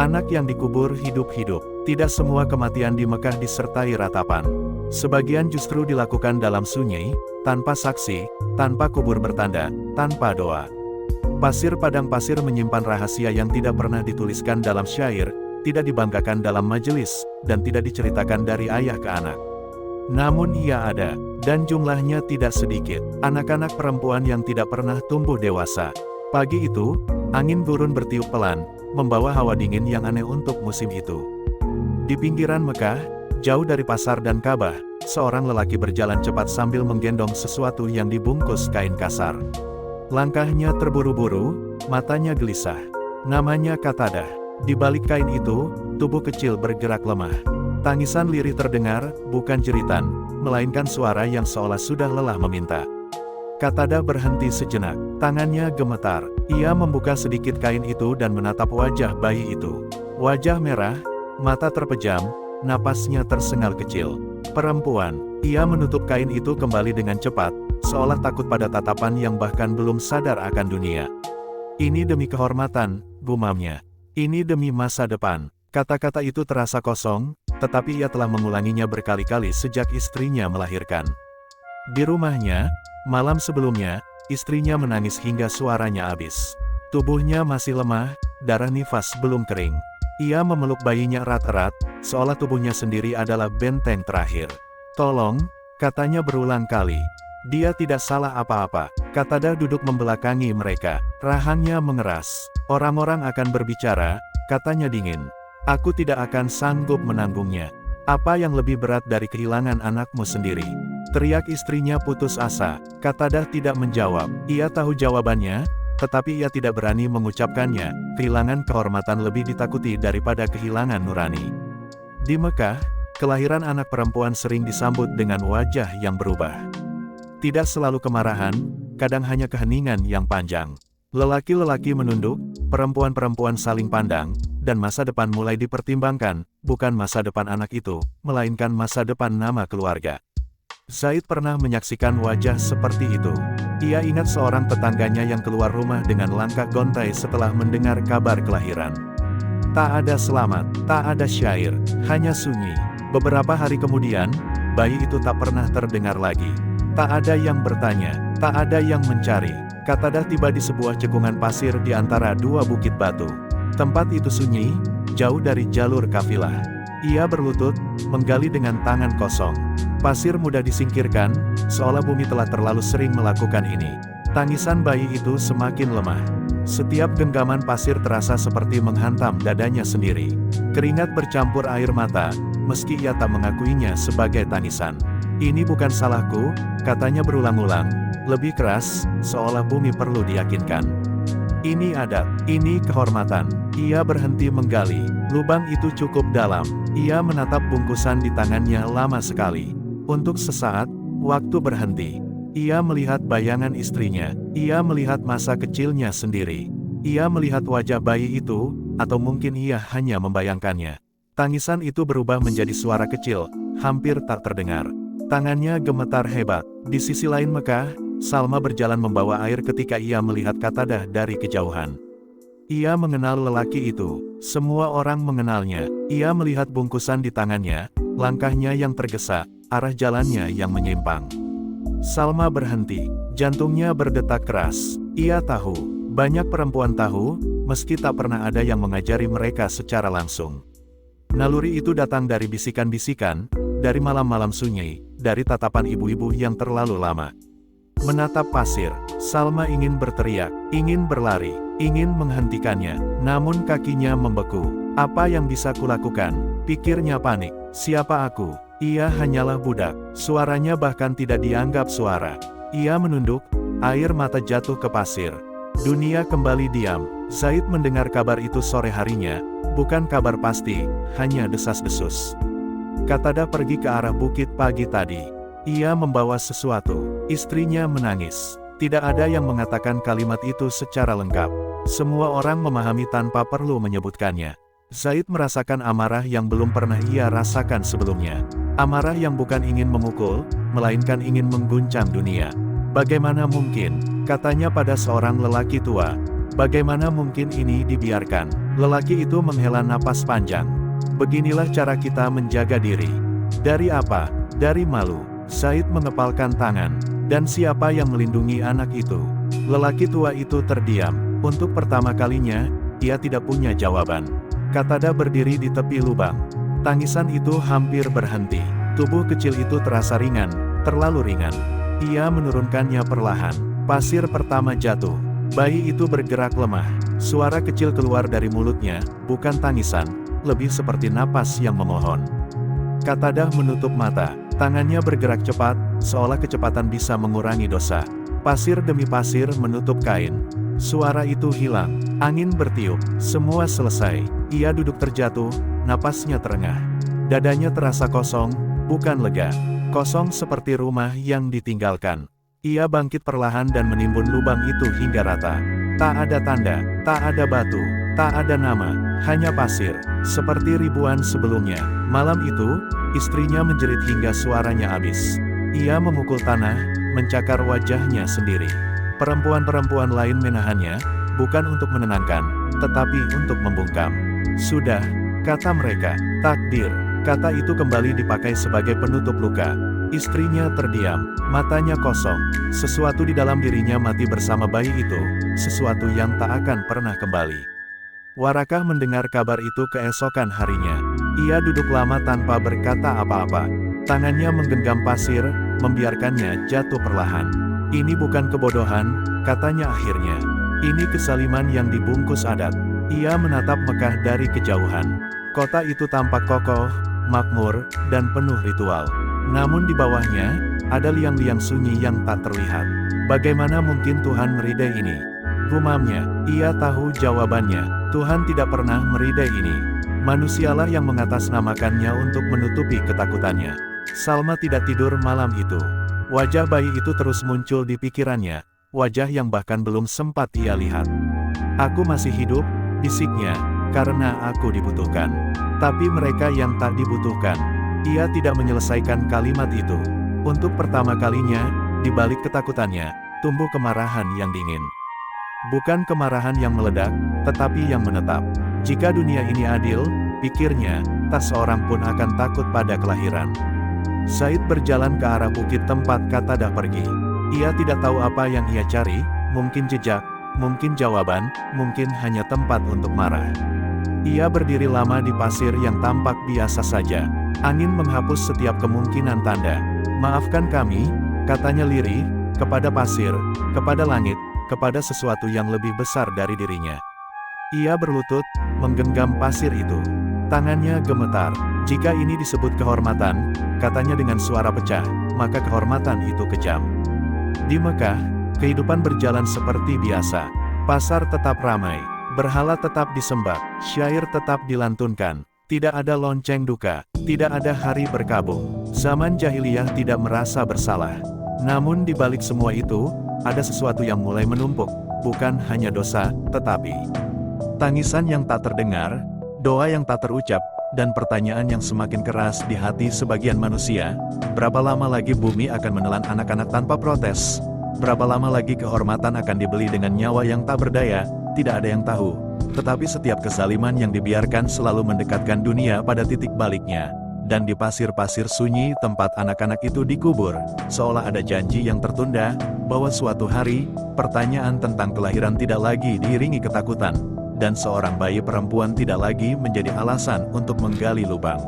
Anak yang dikubur hidup-hidup. Tidak semua kematian di Mekah disertai ratapan. Sebagian justru dilakukan dalam sunyi, tanpa saksi, tanpa kubur bertanda, tanpa doa. Pasir padang pasir menyimpan rahasia yang tidak pernah dituliskan dalam syair, tidak dibanggakan dalam majelis, dan tidak diceritakan dari ayah ke anak. Namun ia ada, dan jumlahnya tidak sedikit, anak-anak perempuan yang tidak pernah tumbuh dewasa. Pagi itu, angin gurun bertiup pelan, membawa hawa dingin yang aneh untuk musim itu. Di pinggiran Mekah, jauh dari pasar dan Ka'bah, seorang lelaki berjalan cepat sambil menggendong sesuatu yang dibungkus kain kasar. Langkahnya terburu-buru, matanya gelisah. Namanya Qatadah. Di balik kain itu, tubuh kecil bergerak lemah. Tangisan lirih terdengar, bukan jeritan, melainkan suara yang seolah sudah lelah meminta. Qatadah berhenti sejenak, tangannya gemetar. Ia membuka sedikit kain itu dan menatap wajah bayi itu. Wajah merah, mata terpejam, napasnya tersengal kecil. Perempuan, ia menutup kain itu kembali dengan cepat, seolah takut pada tatapan yang bahkan belum sadar akan dunia. Ini demi kehormatan, gumamnya. Ini demi masa depan. Kata-kata itu terasa kosong, tetapi ia telah mengulanginya berkali-kali sejak istrinya melahirkan. Di rumahnya, malam sebelumnya, istrinya menangis hingga suaranya habis. Tubuhnya masih lemah, darah nifas belum kering. Ia memeluk bayinya erat-erat, seolah tubuhnya sendiri adalah benteng terakhir. "Tolong," katanya berulang kali. Dia tidak salah apa-apa. Qatadah duduk membelakangi mereka. Rahangnya mengeras. "Orang-orang akan berbicara," katanya dingin. "Aku tidak akan sanggup menanggungnya. Apa yang lebih berat dari kehilangan anakmu sendiri?" Teriak istrinya putus asa. Qatadah tidak menjawab. Ia tahu jawabannya, tetapi ia tidak berani mengucapkannya. Kehilangan kehormatan lebih ditakuti daripada kehilangan nurani. Di Mekah, kelahiran anak perempuan sering disambut dengan wajah yang berubah. Tidak selalu kemarahan, kadang hanya keheningan yang panjang. Lelaki-lelaki menunduk, perempuan-perempuan saling pandang, dan masa depan mulai dipertimbangkan, bukan masa depan anak itu, melainkan masa depan nama keluarga. Zaid pernah menyaksikan wajah seperti itu. Ia ingat seorang tetangganya yang keluar rumah dengan langkah gontai setelah mendengar kabar kelahiran. Tak ada selamat, tak ada syair, hanya sunyi. Beberapa hari kemudian, bayi itu tak pernah terdengar lagi. Tak ada yang bertanya, tak ada yang mencari. Qatadah tiba di sebuah cekungan pasir di antara dua bukit batu. Tempat itu sunyi, jauh dari jalur kafilah. Ia berlutut, menggali dengan tangan kosong. Pasir mudah disingkirkan, seolah bumi telah terlalu sering melakukan ini. Tangisan bayi itu semakin lemah. Setiap genggaman pasir terasa seperti menghantam dadanya sendiri. Keringat bercampur air mata, meski ia tak mengakuinya sebagai tangisan. "Ini bukan salahku," katanya berulang-ulang, lebih keras, seolah bumi perlu diyakinkan. "Ini adat, ini kehormatan." Ia berhenti menggali. Lubang itu cukup dalam. Ia menatap bungkusan di tangannya lama sekali. Untuk sesaat, waktu berhenti. Ia melihat bayangan istrinya. Ia melihat masa kecilnya sendiri. Ia melihat wajah bayi itu, atau mungkin ia hanya membayangkannya. Tangisan itu berubah menjadi suara kecil, hampir tak terdengar. Tangannya gemetar hebat. Di sisi lain Mekah, Salma berjalan membawa air ketika ia melihat Qatadah dari kejauhan. Ia mengenal lelaki itu. Semua orang mengenalnya. Ia melihat bungkusan di tangannya, langkahnya yang tergesa, arah jalannya yang menyimpang. Salma berhenti. Jantungnya berdetak keras. Ia tahu, banyak perempuan tahu, meski tak pernah ada yang mengajari mereka secara langsung. Naluri itu datang dari bisikan-bisikan, dari malam-malam sunyi, dari tatapan ibu-ibu yang terlalu lama. Menatap pasir, Salma ingin berteriak, ingin berlari, ingin menghentikannya, namun kakinya membeku. "Apa yang bisa kulakukan?" pikirnya panik. "Siapa aku? Ia hanyalah budak." Suaranya bahkan tidak dianggap suara. Ia menunduk, air mata jatuh ke pasir. Dunia kembali diam. Zaid mendengar kabar itu sore harinya, bukan kabar pasti, hanya desas-desus. Qatadah pergi ke arah bukit pagi tadi. Ia membawa sesuatu. Istrinya menangis. Tidak ada yang mengatakan kalimat itu secara lengkap. Semua orang memahami tanpa perlu menyebutkannya. Zaid merasakan amarah yang belum pernah ia rasakan sebelumnya. Amarah yang bukan ingin memukul, melainkan ingin mengguncang dunia. "Bagaimana mungkin?" katanya pada seorang lelaki tua. Bagaimana mungkin ini dibiarkan? Lelaki itu menghela napas panjang. Beginilah cara kita menjaga diri. Dari apa? Dari malu. Said mengepalkan tangan. Dan siapa yang melindungi anak itu? Lelaki tua itu terdiam. Untuk pertama kalinya, ia tidak punya jawaban. Katada berdiri di tepi lubang. Tangisan itu hampir berhenti. Tubuh kecil itu terasa ringan, terlalu ringan. Ia menurunkannya perlahan. Pasir pertama jatuh. Bayi itu bergerak lemah. Suara kecil keluar dari mulutnya, bukan tangisan, lebih seperti napas yang memohon. Katada menutup mata. Tangannya bergerak cepat, seolah kecepatan bisa mengurangi dosa. Pasir demi pasir menutup kain. Suara itu hilang. Angin bertiup. Semua selesai. Ia duduk terjatuh, napasnya terengah. Dadanya terasa kosong, bukan lega. Kosong seperti rumah yang ditinggalkan. Ia bangkit perlahan dan menimbun lubang itu hingga rata. Tak ada tanda, tak ada batu, tak ada nama, hanya pasir. Seperti ribuan sebelumnya. Malam itu, istrinya menjerit hingga suaranya habis. Ia memukul tanah, mencakar wajahnya sendiri. Perempuan-perempuan lain menahannya, bukan untuk menenangkan, tetapi untuk membungkam. Sudah, kata mereka, takdir. Kata itu kembali dipakai sebagai penutup luka. Istrinya terdiam, matanya kosong. Sesuatu di dalam dirinya mati bersama bayi itu, sesuatu yang tak akan pernah kembali. Warakah mendengar kabar itu keesokan harinya. Ia duduk lama tanpa berkata apa-apa. Tangannya menggenggam pasir, membiarkannya jatuh perlahan. Ini bukan kebodohan, katanya akhirnya. Ini kesaliman yang dibungkus adat. Ia menatap Mekah dari kejauhan. Kota itu tampak kokoh, makmur, dan penuh ritual. Namun di bawahnya, ada liang-liang sunyi yang tak terlihat. Bagaimana mungkin Tuhan meridai ini? Gumamnya, ia tahu jawabannya. Tuhan tidak pernah meridai ini. Manusialah yang mengatasnamakannya untuk menutupi ketakutannya. Salma tidak tidur malam itu. Wajah bayi itu terus muncul di pikirannya. Wajah yang bahkan belum sempat ia lihat. Aku masih hidup, bisiknya, karena aku dibutuhkan. Tapi mereka yang tak dibutuhkan. Ia tidak menyelesaikan kalimat itu. Untuk pertama kalinya, di balik ketakutannya, tumbuh kemarahan yang dingin. Bukan kemarahan yang meledak, tetapi yang menetap. Jika dunia ini adil, pikirnya, tak seorang pun akan takut pada kelahiran. Said berjalan ke arah bukit tempat Katada pergi. Ia tidak tahu apa yang ia cari, mungkin jejak, mungkin jawaban, mungkin hanya tempat untuk marah. Ia berdiri lama di pasir yang tampak biasa saja. Angin menghapus setiap kemungkinan tanda. Maafkan kami, katanya lirih, kepada pasir, kepada langit, kepada sesuatu yang lebih besar dari dirinya. Ia berlutut, menggenggam pasir itu. Tangannya gemetar. Jika ini disebut kehormatan, katanya dengan suara pecah, maka kehormatan itu kejam. Di Mekah, kehidupan berjalan seperti biasa. Pasar tetap ramai, berhala tetap disembah, syair tetap dilantunkan. Tidak ada lonceng duka, tidak ada hari berkabung. Zaman jahiliyah tidak merasa bersalah. Namun di balik semua itu, ada sesuatu yang mulai menumpuk, bukan hanya dosa, tetapi tangisan yang tak terdengar, doa yang tak terucap, dan pertanyaan yang semakin keras di hati sebagian manusia. Berapa lama lagi bumi akan menelan anak-anak tanpa protes? Berapa lama lagi kehormatan akan dibeli dengan nyawa yang tak berdaya? Tidak ada yang tahu. Tetapi setiap kezaliman yang dibiarkan selalu mendekatkan dunia pada titik baliknya. Dan di pasir-pasir sunyi tempat anak-anak itu dikubur, seolah ada janji yang tertunda, bahwa suatu hari, pertanyaan tentang kelahiran tidak lagi diiringi ketakutan, dan seorang bayi perempuan tidak lagi menjadi alasan untuk menggali lubang.